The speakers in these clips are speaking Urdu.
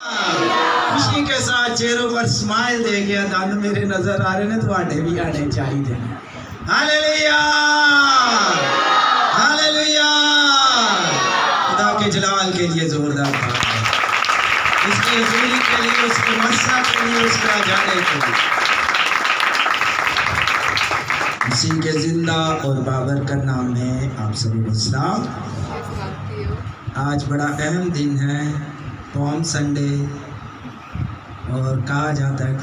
خوشی کے ساتھ چہروں پر سمائل دے گیا دند میرے نظر آ رہے ہیں تو آنے بھی آنے چاہیے. ہاللیلویا ہاللیلویا. خدا کے جلال کے لیے زوردار بات ہے. اس کی حضوری کے لیے، اس کی مسرت کے لیے، اس کا جانے کے لیے. مسیح کے زندہ اور بابرکت نام میں آپ سبھی کو سلام. آج بڑا اہم دن ہے، پالم سنڈے، اور کہا جاتا ہے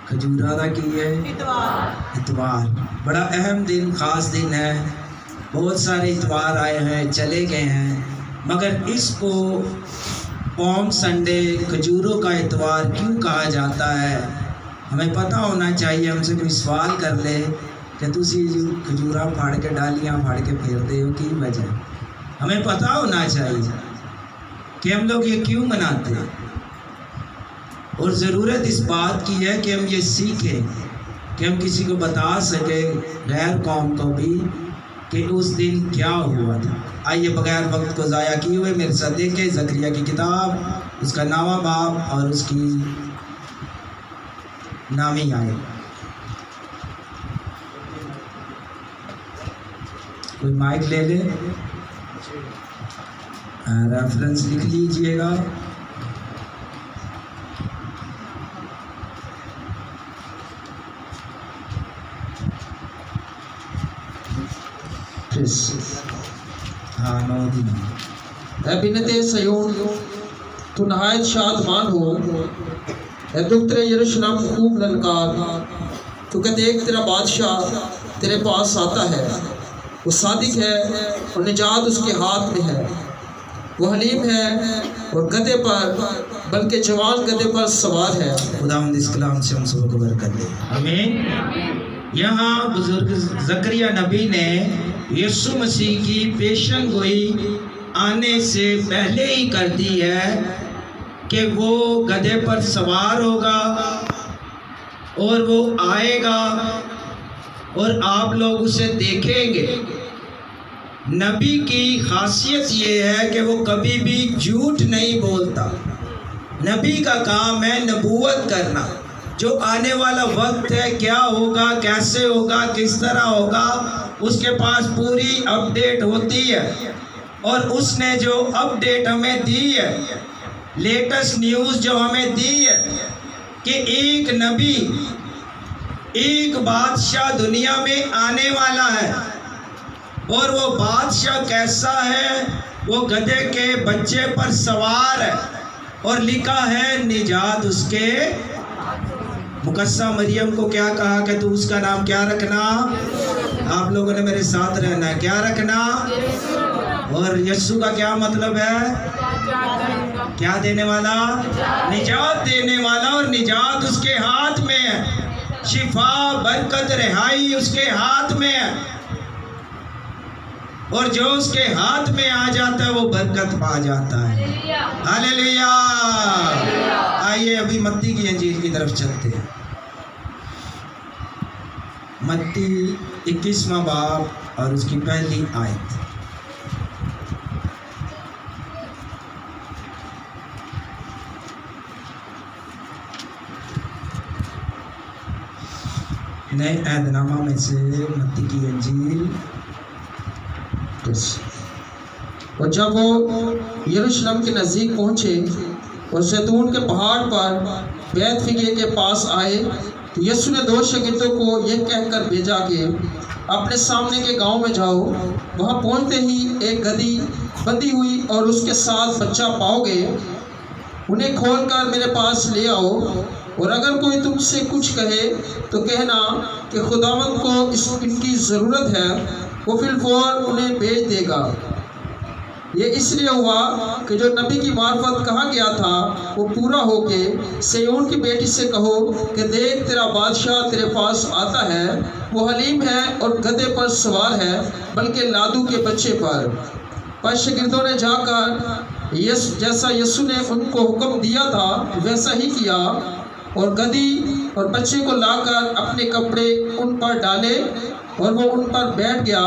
کھجورادہ کی ہے اتوار. بڑا اہم دن، خاص دن ہے. بہت سارے اتوار آئے ہیں، چلے گئے ہیں، مگر اس کو پالم سنڈے، کھجوروں کا اتوار کیوں کہا جاتا ہے؟ ہمیں پتہ ہونا چاہیے. ہم سے کوئی سوال کر لے کہ تسی کھجورا پھاڑ کے ڈالیاں پھاڑ کے پھیرتے ہو، کی وجہ؟ ہمیں پتہ ہونا چاہیے کہ ہم لوگ یہ کیوں مناتے ہیں. اور ضرورت اس بات کی ہے کہ ہم یہ سیکھیں کہ ہم کسی کو بتا سکیں، غیر قوم کو بھی، کہ اس دن کیا ہوا تھا. آئیے بغیر وقت کو ضائع کیے ہوئے میرے ساتھ دیکھیں زکریا کی کتاب، اس کا 9واں باب اور اس کی 9ویں آیت. کوئی مائک لے لے، ریفرنس لکھ لیجئے گا. ہاں 9 دن. اے بنت سیون تو نہایت شادمان ہو، اے دختر یروشلم خوب للکار، تو کہ دیکھ تیرا بادشاہ تیرے پاس آتا ہے. وہ صادق ہے اور نجات اس کے ہاتھ میں ہے. وہ حلیم ہے اور گدھے پر، بلکہ جوان گدھے پر سوار ہے. خداوند اس کلام سے ہم سب کو برکت دے. آمین. یہاں بزرگ زکریا نبی نے یسوع مسیح کی پیشن گوئی آنے سے پہلے ہی کر دی ہے کہ وہ گدھے پر سوار ہوگا اور وہ آئے گا اور آپ لوگ اسے دیکھیں گے. نبی کی خاصیت یہ ہے کہ وہ کبھی بھی جھوٹ نہیں بولتا. نبی کا کام ہے نبوت کرنا. جو آنے والا وقت ہے، کیا ہوگا، کیسے ہوگا، کس طرح ہوگا، اس کے پاس پوری اپڈیٹ ہوتی ہے. اور اس نے جو اپڈیٹ ہمیں دی ہے، لیٹسٹ نیوز جو ہمیں دی ہے کہ ایک نبی، ایک بادشاہ دنیا میں آنے والا ہے. اور وہ بادشاہ کیسا ہے؟ وہ گدھے کے بچے پر سوار ہے اور لکھا ہے نجات اس کے. مقدسہ مریم کو کیا کہا کہ تو اس کا نام کیا رکھنا؟ آپ لوگوں نے میرے ساتھ رہنا ہے. کیا رکھنا؟ اور یسوع کا کیا مطلب ہے؟ کیا دینے والا؟ نجات دینے والا. اور نجات اس کے ہاتھ میں ہے. شفا، برکت، رہائی اس کے ہاتھ میں ہے. اور جو اس کے ہاتھ میں آ جاتا ہے وہ برکت پا جاتا ہے. ہاللیلویا. آئیے ابھی متی کی انجیل کی طرف چلتے ہیں. متی 21واں باب اور اس کی پہلی آیت. نئے عہد نامہ میں سے متی کی انجیل. اور جب وہ یروشلم کے نزدیک پہنچے اور زیتون کے پہاڑ پر بیت فگے کے پاس آئے تو یسوع نے 2 شاگردوں کو یہ کہہ کر بھیجا کہ اپنے سامنے کے گاؤں میں جاؤ. وہاں پہنچتے ہی ایک گدھی بندھی ہوئی اور اس کے ساتھ بچہ پاؤ گے. انہیں کھول کر میرے پاس لے آؤ. اور اگر کوئی تم سے کچھ کہے تو کہنا کہ خداوند کو ان کی ضرورت ہے، وہ فی الفور انہیں بھیج دے گا. یہ اس لیے ہوا کہ جو نبی کی معرفت کہا گیا تھا وہ پورا ہو کے سیون کی بیٹی سے کہو کہ دیکھ تیرا بادشاہ تیرے پاس آتا ہے. وہ حلیم ہے اور گدھے پر سوار ہے، بلکہ لادو کے بچے پر. پس شاگردوں نے جا کر جیسا یسوع نے ان کو حکم دیا تھا ویسا ہی کیا، اور گدھی اور بچے کو لا کر اپنے کپڑے ان پر ڈالے اور وہ ان پر بیٹھ گیا.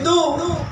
2,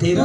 13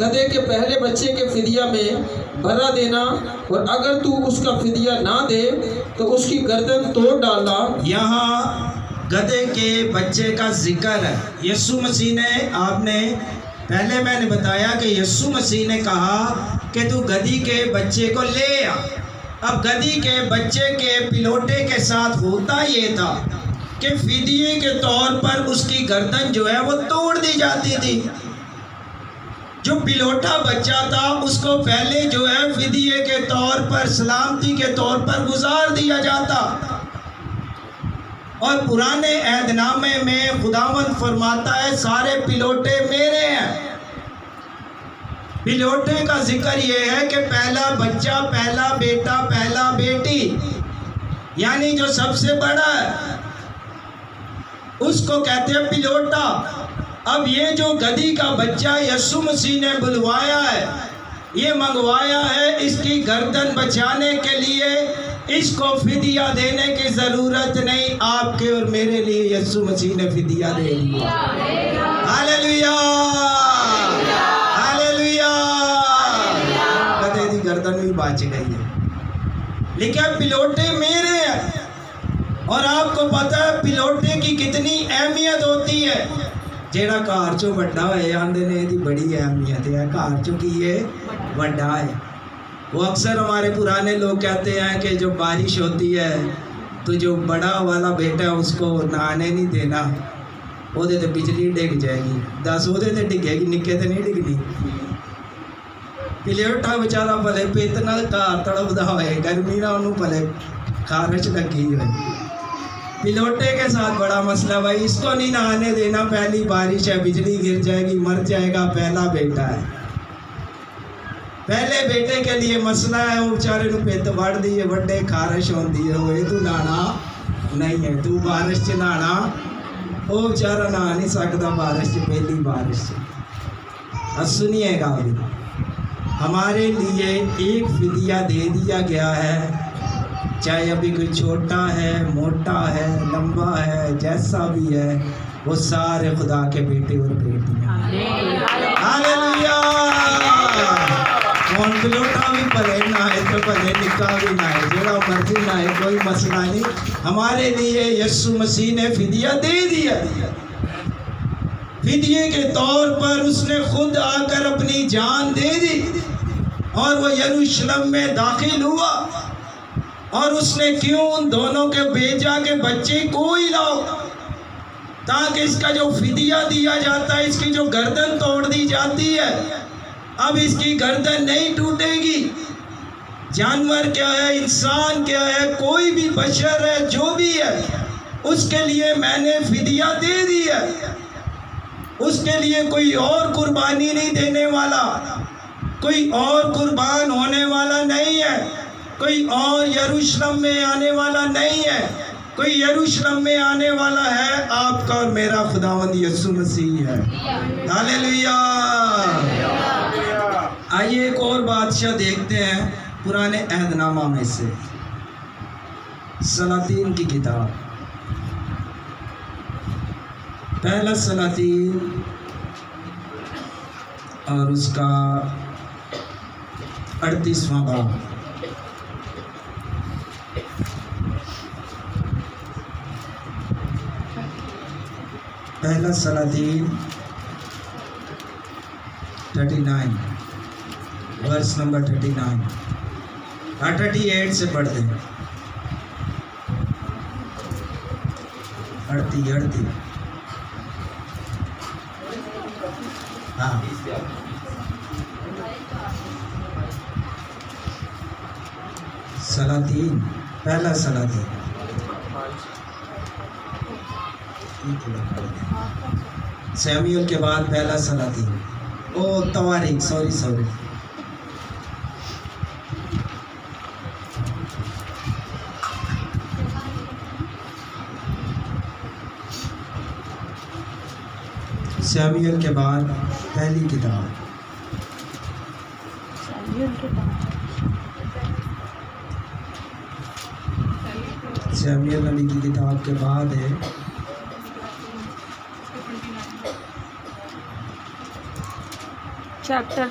گدھے کے پہلے بچے کے فدیہ میں برا دینا، اور اگر تو اس کا فدیہ نہ دے تو اس کی گردن توڑ ڈالنا۔ یہاں گدھے کے بچے کا ذکر ہے۔ یسوع مسیح نے، آپ نے پہلے میں نے بتایا کہ یسوع مسیح نے کہا کہ تو گدھی کے بچے کو لے آ۔ اب گدھی کے بچے کے پلوٹے کے ساتھ ہوتا یہ تھا کہ فدیے کے طور پر اس کی گردن جو ہے وہ توڑ دی جاتی تھی۔ جو پلوٹا بچہ تھا اس کو پہلے جو ہے فدیے کے طور پر، سلامتی کے طور پر گزار دیا جاتا۔ اور پرانے عہد نامے میں خداوند فرماتا ہے سارے پلوٹے میرے ہیں۔ پلوٹے کا ذکر یہ ہے کہ پہلا بچہ، پہلا بیٹا، پہلا بیٹی، یعنی جو سب سے بڑا ہے اس کو کہتے ہیں پلوٹا۔ اب یہ جو گدھی کا بچہ یسوع مسیح نے بلوایا ہے، یہ منگوایا ہے اس کی گردن بچانے کے لیے۔ اس کو فدیہ دینے کی ضرورت نہیں، آپ کے اور میرے لیے یسوع مسیح نے فدیہ دے دیا۔ ہاللیلویا، ہاللیلویا۔ گدھے دی گردن بھی بچ گئی ہے، لیکن پلوٹے میرے ہیں۔ اور آپ کو پتا ہے پلوٹے کی کتنی اہمیت ہوتی ہے۔ جیڑا گھر چوں بڑا ہوئے آندے نے دی بڑی اہمیت ہے، گھر چوں کی یہ بڑا ہے۔ وہ اکثر ہمارے پرانے لوگ کہتے ہیں کہ جو بارش ہوتی ہے تو جو بڑا والا بیٹا ہے اس کو نہانے نہیں دینا، وہ دے تے بجلی ڈگ جائے گی۔ دس وہ دے تے ڈگے گی، نکے تے نہیں ڈگنی۔ پلوٹا بیچارہ بھلے پیتنا گھر تڑپدا ہوئے، گرمی نہ انہوں بھلے خارش لگی ہوئے۔ پلوٹے کے ساتھ بڑا مسئلہ بھائی، اس کو نہیں نہانے دینا، پہلی بارش ہے، بجلی گر جائے گی، مر جائے گا، پہلا بیٹا ہے۔ پہلے بیٹے کے لیے مسئلہ ہے، وہ بیچارے نو پت وڑ دیے، وڈے خارش ہوندی ہے، ہوئے تو نہانا نہیں ہے، تو بارش چ نہانا، وہ بیچارہ نہا نہیں سکتا بارش چ، پہلی بارش چ۔ سنیے گا ابھی، ہمارے لیے ایک فدیہ دے دیا گیا ہے، چاہے ابھی کوئی چھوٹا ہے، موٹا ہے، لمبا ہے، جیسا بھی ہے، وہ سارے خدا کے بیٹے اور بیٹیاں ہیں۔ ہاللیلویا۔ کون پلوٹا بھی پلے نہ ہے تو پلے نکا بھی نہ ہے، جڑا مرضی نہ ہے، کوئی مسئلہ نہیں۔ ہمارے لیے یسوع مسیح نے فدیہ دے دیا۔ فدیے کے طور پر اس نے خود آ کر اپنی جان دے دی، اور وہ یروشلم میں داخل ہوا، اور اس نے کیوں ان دونوں کے بھیجا کہ بچے کو ہی لاؤ، تاکہ اس کا جو فدیہ دیا جاتا ہے، اس کی جو گردن توڑ دی جاتی ہے، اب اس کی گردن نہیں ٹوٹے گی۔ جانور کیا ہے، انسان کیا ہے، کوئی بھی بشر ہے، جو بھی ہے، اس کے لیے میں نے فدیہ دے دی ہے۔ اس کے لیے کوئی اور قربانی نہیں دینے والا، کوئی اور قربان ہونے والا نہیں ہے، کوئی اور یروشلم میں آنے والا نہیں ہے۔ کوئی یروشلم میں آنے والا ہے، آپ کا اور میرا خداوند یسوع مسیح ہے۔ ہاللیلویا۔ آئیے ایک اور بادشاہ دیکھتے ہیں پرانے عہد نامہ میں سے، سلاطین کی کتاب، پہلا سلاطین اور اس کا 38واں باب۔ پہلا سلاطین 39 ورس نمبر 39، 38 سے پڑھتے ہیں۔ 38 ہاں، سلاطین، پہلا سلاطین، سیموئیل کے بعد پہلا سلاطین، او تواریخ، سوری سیموئیل کے بعد پہلی کتاب، سیموئیل نبی کی کتاب کے بعد ہے chapter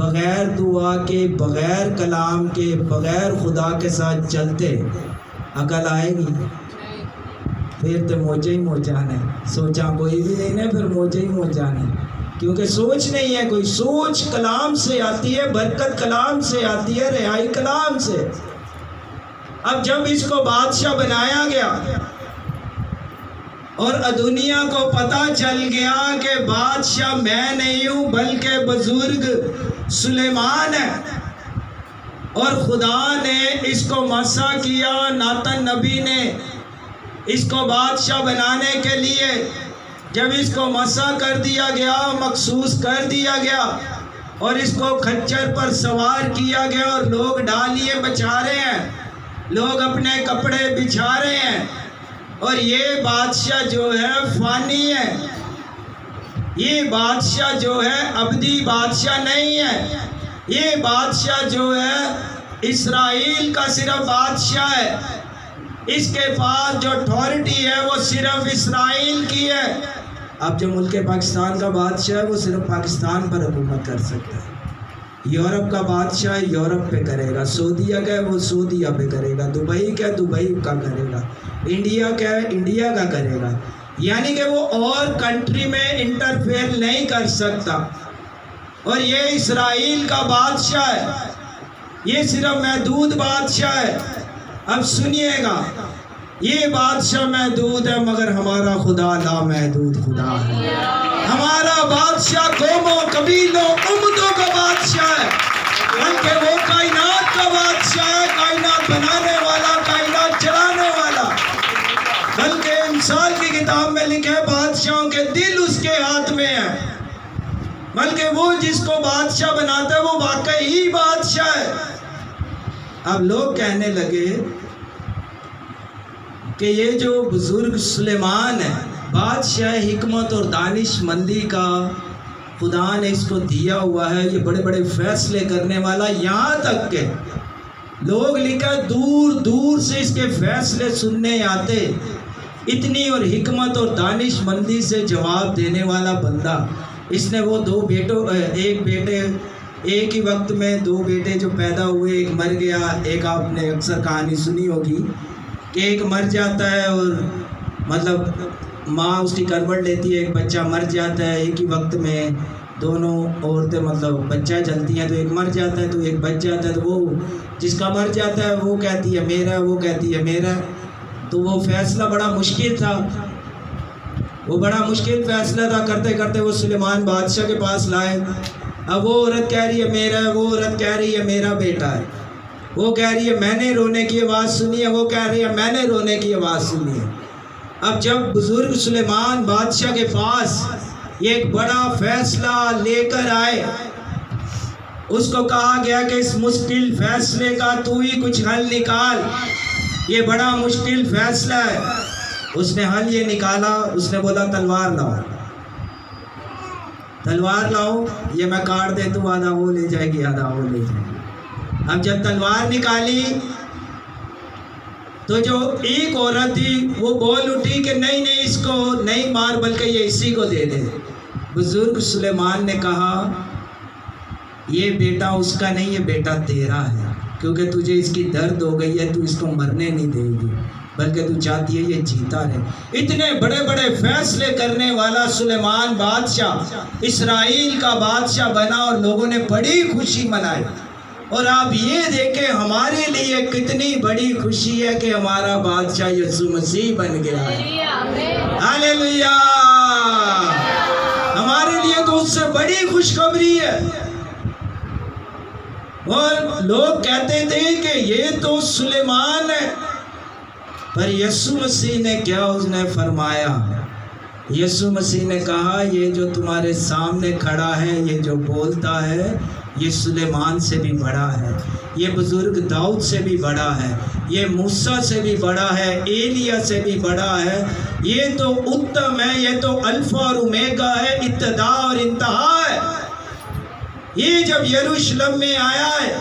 بغیر دعا کے، بغیر کلام کے، بغیر خدا کے ساتھ چلتے، عقل آئے گی؟ پھر تو موجے ہی موجانے، سوچا کوئی بھی نہیں ہے، پھر موجے ہی موجانے، کیونکہ سوچ نہیں ہے کوئی۔ سوچ کلام سے آتی ہے، برکت کلام سے آتی ہے، رہائی کلام سے۔ اب جب اس کو بادشاہ بنایا گیا اور دنیا کو پتہ چل گیا کہ بادشاہ میں نہیں ہوں بلکہ بزرگ سلیمان ہے، اور خدا نے اس کو مسا کیا، ناتن نبی نے اس کو بادشاہ بنانے کے لیے جب اس کو مسا کر دیا گیا، مخصوص کر دیا گیا، اور اس کو کھچر پر سوار کیا گیا، اور لوگ ڈالیے بچھا رہے ہیں، لوگ اپنے کپڑے بچھا رہے ہیں، اور یہ بادشاہ جو ہے فانی ہے، یہ بادشاہ جو ہے ابدی بادشاہ نہیں ہے، یہ بادشاہ جو ہے اسرائیل کا صرف بادشاہ ہے، اس کے پاس جو اتھارٹی ہے وہ صرف اسرائیل کی ہے۔ اب جو ملک پاکستان کا بادشاہ ہے وہ صرف پاکستان پر حکومت کر سکتا ہے، یورپ کا بادشاہ یورپ پہ کرے گا، سعودیہ کا ہے وہ سعودیہ پہ کرے گا، دبئی کا ہے دبئی کا کرے گا، انڈیا کا ہے انڈیا کا کرے گا، یعنی کہ وہ اور کنٹری میں انٹرفیئر نہیں کر سکتا۔ اور یہ اسرائیل کا بادشاہ ہے، یہ صرف محدود بادشاہ ہے۔ اب سنیے گا، یہ بادشاہ محدود ہے مگر ہمارا خدا لامحدود خدا ہے۔ ہمارا بادشاہ قوموں، قبیلوں، امتوں کا بادشاہ ہے، بلکہ وہ کائنات کا بادشاہ ہے، کائنات بنانے والا، کائنات چلانے والا۔ بلکہ امثال کی کتاب میں لکھا ہے بادشاہوں کے دل اس کے ہاتھ میں ہے، بلکہ وہ جس کو بادشاہ بناتا ہے وہ واقعی بادشاہ ہے۔ اب لوگ کہنے لگے کہ یہ جو بزرگ سلیمان ہے، بادشاہ حکمت اور دانش مندی کا خدا نے اس کو دیا ہوا ہے، یہ بڑے بڑے فیصلے کرنے والا، یہاں تک کہ لوگ لکھا دور دور سے اس کے فیصلے سننے آتے، اتنی اور حکمت اور دانش مندی سے جواب دینے والا بندہ۔ اس نے وہ دو بیٹوں، ایک ہی وقت میں دو بیٹے جو پیدا ہوئے، ایک مر گیا، ایک آپ نے اکثر کہانی سنی ہوگی کہ ایک مر جاتا ہے اور مطلب ماں اس کی کروٹ لیتی ہے، ایک بچہ مر جاتا ہے، ایک ہی وقت میں دونوں عورتیں مطلب بچہ جلتی ہیں، تو ایک مر جاتا ہے تو ایک بچ جاتا ہے، تو وہ جس کا مر جاتا ہے وہ کہتی ہے میرا، وہ کہتی ہے میرا، تو وہ فیصلہ بڑا مشکل تھا، وہ بڑا مشکل فیصلہ تھا، کرتے کرتے وہ سلیمان بادشاہ کے پاس لائے۔ اب وہ عورت کہہ رہی ہے میرا ہے، وہ عورت کہہ رہی ہے میرا بیٹا ہے، وہ کہہ رہی ہے میں نے رونے کی آواز سنی ہے، وہ کہہ رہی ہے میں نے رونے کی آواز سنی ہے۔ اب جب بزرگ سلیمان بادشاہ کے پاس یہ ایک بڑا فیصلہ لے کر آئے، اس کو کہا گیا کہ اس مشکل فیصلے کا تو ہی کچھ حل نکال، یہ بڑا مشکل فیصلہ ہے۔ اس نے حل یہ نکالا، اس نے بولا تلوار لاؤ، تلوار لاؤ، یہ میں کاٹ دیتا ہوں، آدھا وہ لے جائے گی آدھا وہ لے جائے گی۔ اب جب تلوار نکالی تو جو ایک عورت تھی وہ بول اٹھی کہ نہیں نہیں اس کو نہیں مار بلکہ یہ اسی کو دے دے۔ بزرگ سلیمان نے کہا یہ بیٹا اس کا نہیں، یہ بیٹا تیرا ہے، کیونکہ تجھے اس کی درد ہو گئی ہے، تو اس کو مرنے نہیں دے گی بلکہ تو چاہتی ہے یہ جیتا رہے۔ اتنے بڑے بڑے فیصلے کرنے والا سلیمان بادشاہ اسرائیل کا بادشاہ بنا اور لوگوں نے بڑی خوشی منائی۔ اور آپ یہ دیکھیں ہمارے لیے کتنی بڑی خوشی ہے کہ ہمارا بادشاہ یسوع مسیح بن گیا ہے۔ ہاللیلویہ! ہمارے لیے تو اس سے بڑی خوشخبری ہے۔ اور لوگ کہتے تھے کہ یہ تو سلیمان ہے، پر یسوع مسیح نے کیا اس نے فرمایا؟ یسوع مسیح نے کہا یہ جو تمہارے سامنے کھڑا ہے، یہ جو بولتا ہے، یہ سلیمان سے بھی بڑا ہے، یہ بزرگ داؤد سے بھی بڑا ہے، یہ موسیٰ سے بھی بڑا ہے، ایلیا سے بھی بڑا ہے، یہ تو اتم ہے، یہ تو الفا اور اومیگا ہے، ابتدا اور انتہا ہے۔ یہ جب یروشلم میں آیا ہے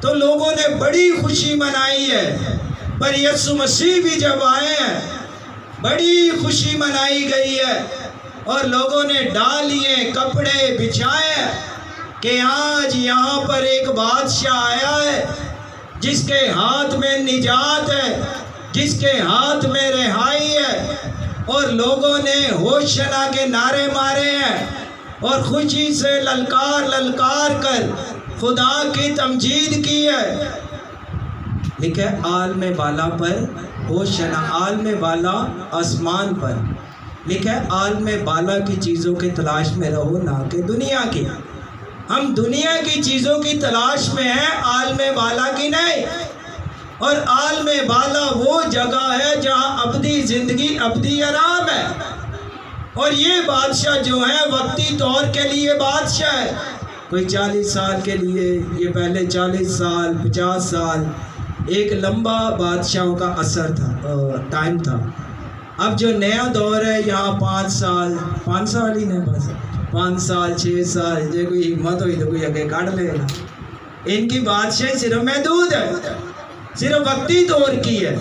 تو لوگوں نے بڑی خوشی منائی ہے، پر یسوع مسیح بھی جب آئے ہیں بڑی خوشی منائی گئی ہے، اور لوگوں نے ڈالیے کپڑے بچھائے، کہ آج یہاں پر ایک بادشاہ آیا ہے جس کے ہاتھ میں نجات ہے، جس کے ہاتھ میں رہائی ہے، اور لوگوں نے ہوشنا کے نعرے مارے ہیں اور خوشی سے للکار للکار کر خدا کی تمجید کی ہے۔ لکھے عالم بالا پر ہوشنا، عالم بالا آسمان پر، لکھے عالم بالا کی چیزوں کی تلاش میں رہو، نہ کہ دنیا کی۔ ہم دنیا کی چیزوں کی تلاش میں ہیں، عالم بالا کی نہیں۔ اور عالم بالا وہ جگہ ہے جہاں ابدی زندگی، ابدی آرام ہے۔ اور یہ بادشاہ جو ہے وقتی طور کے لیے بادشاہ ہے، کوئی 40 سال کے لیے، یہ پہلے 40 سال 50 سال ایک لمبا بادشاہوں کا اثر تھا، ٹائم تھا۔ اب جو نیا دور ہے یہاں 5 سال ہی نہیں، بس 5 سال 6 سال، جو کوئی ہمت ہوئی تو کوئی اگے کاٹ لے گا۔ ان کی بادشاہی صرف محدود ہے، صرف وقتی دور کی ہے،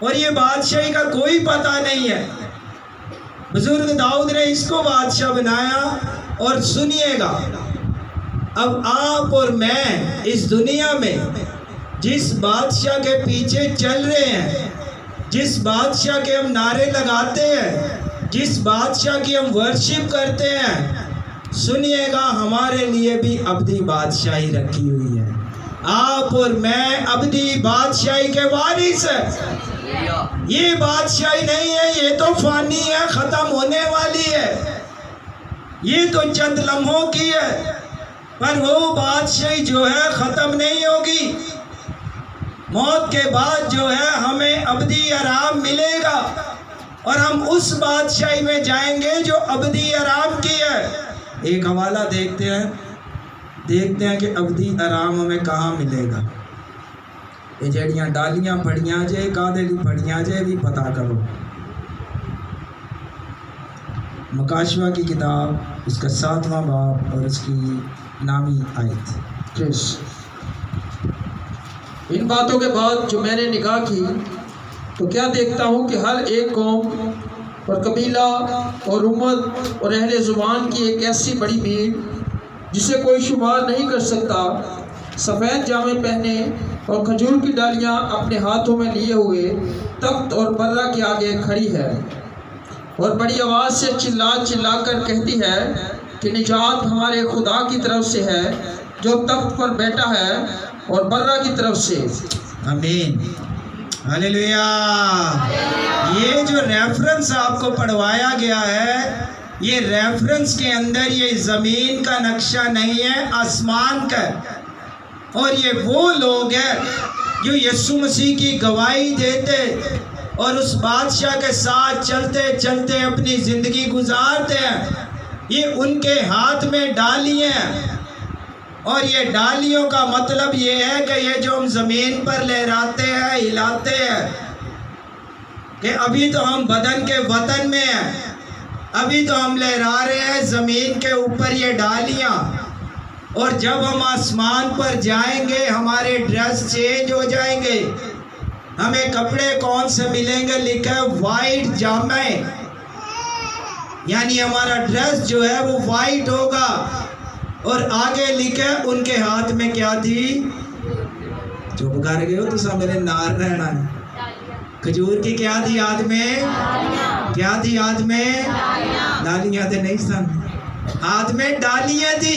اور یہ بادشاہی کا کوئی پتہ نہیں ہے۔ بزرگ داؤد نے اس کو بادشاہ بنایا۔ اور سنیے گا، اب آپ اور میں اس دنیا میں جس بادشاہ کے پیچھے چل رہے ہیں، جس بادشاہ کے ہم نعرے لگاتے ہیں، جس بادشاہ کی ہم ورشپ کرتے ہیں، سنیے گا ہمارے لیے بھی ابدی بادشاہی رکھی ہوئی ہے۔ آپ اور میں ابدی بادشاہی کے وارث ہیں۔ یہ بادشاہی نہیں ہے، یہ تو فانی ہے، ختم ہونے والی ہے، یہ تو چند لمحوں کی ہے، پر وہ بادشاہی جو ہے ختم نہیں ہوگی۔ موت کے بعد جو ہے ہمیں ابدی آرام ملے گا، اور ہم اس بادشاہی میں جائیں گے جو ابدی آرام کی ہے۔ ایک حوالہ دیکھتے ہیں کہ ابدی آرام ہمیں کہاں ملے گا۔ یہ جڑیاں ڈالیاں پڑیاں جے، کادے لی پڑیاں جے بھی پتا کرو۔ مکاشوہ کی کتاب، اس کا 7واں باب اور اس کی نامی آیت۔ ان باتوں کے بعد جو میں نے نگاہ کی تو کیا دیکھتا ہوں کہ ہر ایک قوم اور قبیلہ اور امت اور اہل زبان کی ایک ایسی بڑی بھیڑ جسے کوئی شمار نہیں کر سکتا، سفید جامے پہنے اور کھجور کی ڈالیاں اپنے ہاتھوں میں لیے ہوئے تخت اور برہ کے آگے کھڑی ہے، اور بڑی آواز سے چلا چلا کر کہتی ہے کہ نجات ہمارے خدا کی طرف سے ہے جو تخت پر بیٹھا ہے، اور برہ کی طرف سے۔ آمین، ہلیلویا۔ یہ جو ریفرنس آپ کو پڑھوایا گیا ہے، یہ ریفرنس کے اندر یہ زمین کا نقشہ نہیں ہے، آسمان کا، اور یہ وہ لوگ ہیں جو یسوع مسیح کی گواہی دیتے اور اس بادشاہ کے ساتھ چلتے چلتے اپنی زندگی گزارتے ہیں۔ یہ ان کے ہاتھ میں ڈالیاں ہیں، اور یہ ڈالیوں کا مطلب یہ ہے کہ یہ جو ہم زمین پر لہراتے ہیں، ہلاتے ہیں، کہ ابھی تو ہم بدن کے وطن میں ہیں، ابھی تو ہم لہرا رہے ہیں زمین کے اوپر یہ ڈالیاں، اور جب ہم آسمان پر جائیں گے ہمارے ڈریس چینج ہو جائیں گے۔ ہمیں کپڑے کون سے ملیں گے؟ لکھا ہے وائٹ جامع، یعنی ہمارا ڈریس جو ہے وہ وائٹ ہوگا، اور آگے لکھا ہے ان کے ہاتھ میں کیا تھی؟ چپ کر گئے ہو تو سب میرے نار رہنا ہے۔ کھجور کی کیا تھی ہاتھ میں؟ کیا تھی ہاتھ میں؟ ڈالیاں تھے، نہیں سن، ہاتھ میں ڈالیاں تھی۔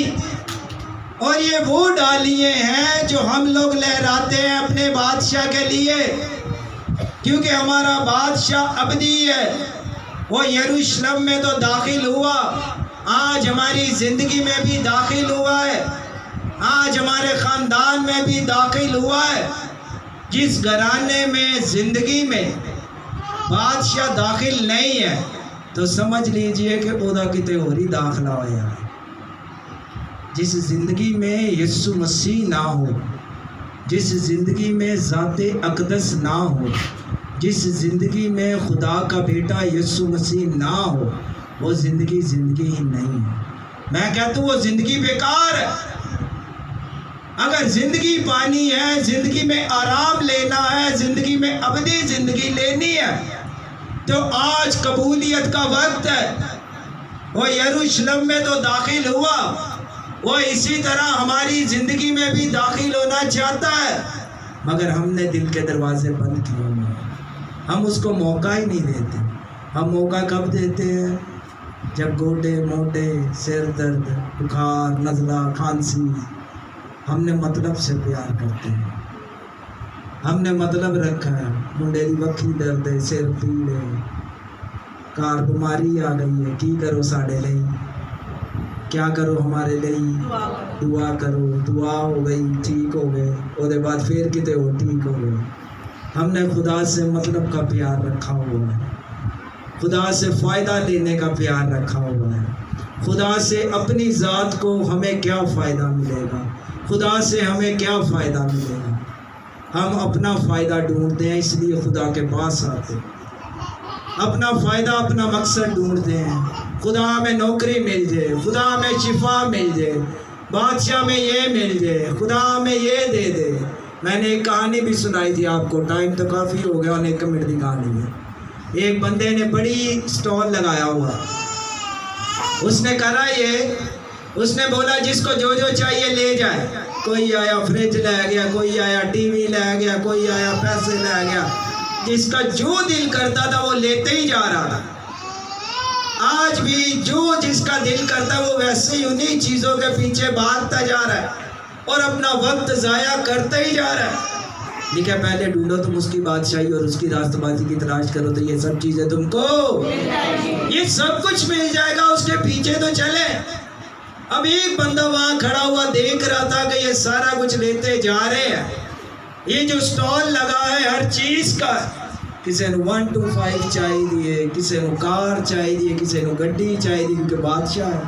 اور یہ وہ ڈالیاں ہیں جو ہم لوگ لہراتے ہیں اپنے بادشاہ کے لیے، کیونکہ ہمارا بادشاہ ابدی ہے۔ وہ یروشلم میں تو داخل ہوا، آج ہماری زندگی میں بھی داخل ہوا ہے، آج ہمارے خاندان میں بھی داخل ہوا ہے۔ جس گھرانے میں زندگی میں بادشاہ داخل نہیں ہے تو سمجھ لیجئے کہ اودا کتے ہو رہی داخلہ ہوا ہے۔ جس زندگی میں یسوع مسیح نہ ہو، جس زندگی میں ذات اقدس نہ ہو، جس زندگی میں خدا کا بیٹا یسوع مسیح نہ ہو، وہ زندگی زندگی ہی نہیں ہے۔ میں کہتا ہوں وہ زندگی بیکار ہے۔ اگر زندگی پانی ہے، زندگی میں آرام لینا ہے، زندگی میں ابدی زندگی لینی ہے، تو آج قبولیت کا وقت ہے۔ وہ یروشلم میں تو داخل ہوا، وہ اسی طرح ہماری زندگی میں بھی داخل ہونا چاہتا ہے، مگر ہم نے دل کے دروازے بند کیے ہوئے ہیں، ہم اس کو موقع ہی نہیں دیتے۔ ہم موقع کب دیتے ہیں؟ جب گوڈے موٹے، سر درد، بخار، نزلہ، کھانسی، ہم نے مطلب سے پیار کرتے ہیں، ہم نے مطلب رکھا ہے، منڈے دی وکھی درد ہے، سر پیڑ ہے، کار بیماری آ گئی ہے، کی کرو ساڑے لئی، کیا کرو ہمارے لئی؟ دعا کرو۔ دعا ہو گئی، ٹھیک ہو گئے، اور دے بعد پھر کتے ہو ٹھیک ہو گئے۔ ہم نے خدا سے مطلب کا پیار رکھا ہوا ہے، خدا سے فائدہ لینے کا پیار رکھا ہوا ہے، خدا سے اپنی ذات کو ہمیں کیا فائدہ ملے گا، خدا سے ہمیں کیا فائدہ ملے گا۔ ہم اپنا فائدہ ڈھونڈتے ہیں، اس لیے خدا کے پاس آتے ہیں، اپنا فائدہ، اپنا مقصد ڈھونڈتے ہیں۔ خدا ہمیں نوکری مل جائے، خدا ہمیں شفا مل جائے، بادشاہ میں یہ مل جائے، خدا ہمیں یہ دے دے۔ میں نے ایک کہانی بھی سنائی تھی آپ کو، ٹائم تو کافی ہو گیا، 1 منٹ کی کہانی ہے۔ ایک بندے نے بڑی سٹال لگایا ہوا، اس نے کرا یہ، اس نے بولا جس کو جو جو چاہیے لے جائے۔ کوئی آیا فریج لے گیا، کوئی آیا ٹی وی لے گیا، کوئی آیا پیسے لے گیا، جس کا جو دل کرتا تھا وہ لیتے ہی جا رہا تھا۔ آج بھی جو جس کا دل کرتا ہے وہ ویسے ہی انہی چیزوں کے پیچھے بھاگتا جا رہا ہے اور اپنا وقت ضائع کرتا ہی جا رہا ہے۔ لکھا پہلے ڈھونڈو تم اس کی بادشاہی اور اس کی راست بازی کی تلاش کرو تو یہ سب چیزیں تم کو، یہ سب کچھ مل جائے گا، اس کے پیچھے تو چلے۔ اب ایک بندہ وہاں کھڑا ہوا دیکھ رہا تھا کہ یہ سارا کچھ لیتے جا رہے ہیں، یہ جو سٹال لگا ہے ہر چیز کا، کسی نے 1 to 5 چاہیے، کسی نے کار چاہیے، کسی نے گڈی چاہیے، کیونکہ بادشاہ ہے۔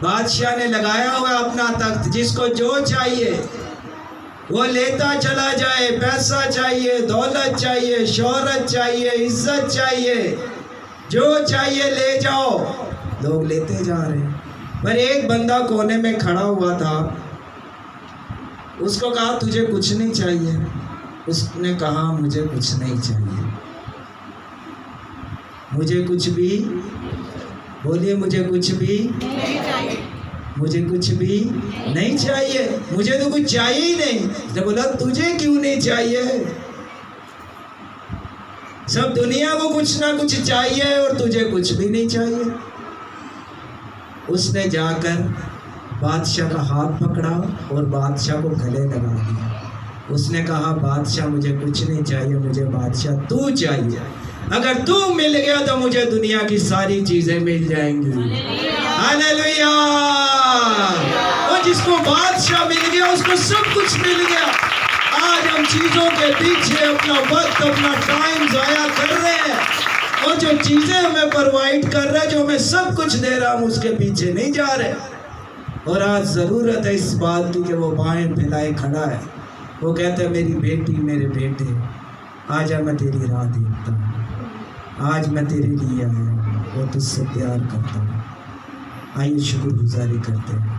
بادشاہ نے لگایا ہوا اپنا تخت، جس کو جو چاہیے وہ لیتا چلا جائے۔ پیسہ چاہیے، دولت چاہیے، شہرت چاہیے، عزت چاہیے، جو چاہیے لے جاؤ۔ لوگ لیتے جا رہے ہیں، پر ایک بندہ کونے میں کھڑا ہوا تھا، اس کو کہا تجھے کچھ نہیں چاہیے؟ اس نے کہا مجھے کچھ نہیں چاہیے، مجھے کچھ بھی، بولیے مجھے کچھ بھی، مجھے کچھ بھی نہیں چاہیے، مجھے تو کچھ چاہیے ہی نہیں۔ اس نے بولا تجھے کیوں نہیں چاہیے؟ سب دنیا کو کچھ نہ کچھ چاہیے اور تجھے کچھ بھی نہیں چاہیے۔ اس نے جا کر بادشاہ کا ہاتھ پکڑا اور بادشاہ کو گلے لگا دیا۔ اس نے کہا بادشاہ مجھے کچھ نہیں چاہیے، مجھے بادشاہ تو چاہیے، اگر تو مل گیا تو مجھے دنیا کی ساری چیزیں مل جائیں گی۔ ہاللیلویا! اور جس کو بادشاہ مل گیا اس کو سب کچھ مل گیا۔ آج ہم چیزوں کے پیچھے اپنا وقت، اپنا ٹائم ضائع کر رہے ہیں، اور جو چیزیں ہمیں پرووائڈ کر رہے ہیں، جو ہمیں سب کچھ دے رہا، ہم اس کے پیچھے نہیں جا رہے۔ اور آج ضرورت ہے اس بات کی کہ وہ بائیں پھیلائے کھڑا ہے، وہ کہتا ہے میری بیٹی، میرے بیٹے، آجا میں تیری راہ دیکھتا ہوں، آج میں تیرے لیے آیا ہوں اور تجھ سے پیار کرتا ہوں۔ آئیے شکر گزاری کرتے ہیں،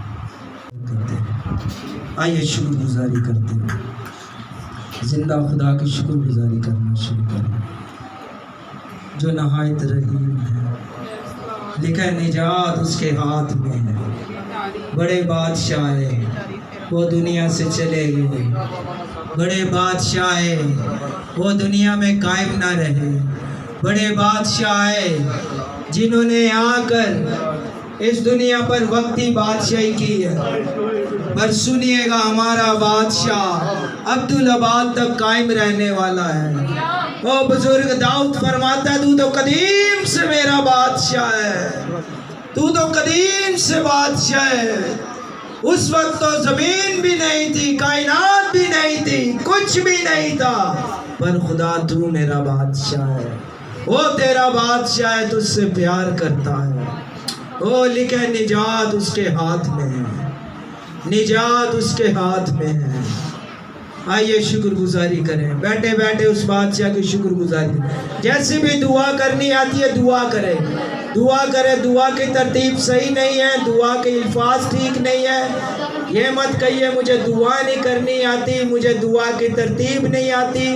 آئیے شکر گزاری کرتے ہیں، زندہ خدا کی شکر گزاری کرنا شروع کریں، جو نہایت رحیم ہے۔ لکھا ہے نجات اس کے ہاتھ میں ہے، بڑے بادشاہ ہے وہ دنیا سے چلے گئے، بڑے بادشاہ ہے وہ دنیا میں قائم نہ رہے، بڑے بادشاہ ہے جنہوں نے آ کر اس دنیا پر وقتی بادشاہی کی ہے، پر سنیے گا ہمارا بادشاہ عبدالآباد تک قائم رہنے والا ہے۔ وہ بزرگ داؤد فرماتا ہے تو قدیم سے میرا بادشاہ ہے، تو قدیم سے بادشاہ ہے۔ اس وقت تو زمین بھی نہیں تھی، کائنات بھی نہیں تھی، کچھ بھی نہیں تھا، پر خدا تو میرا بادشاہ ہے، وہ تیرا بادشاہ ہے، تجھ سے پیار کرتا ہے۔ وہ لکھے نجات اس کے ہاتھ میں ہے، نجات اس کے ہاتھ میں ہے۔ آئیے شکر گزاری کریں، بیٹھے بیٹھے اس بادشاہ کی شکر گزاری، جیسی بھی دعا کرنی آتی ہے دعا کرے، دعا کرے۔ دعا کی ترتیب صحیح نہیں ہے، دعا کے الفاظ ٹھیک نہیں ہے۔ یہ مت کہیے مجھے دعا نہیں کرنی آتی، مجھے دعا کی ترتیب نہیں آتی۔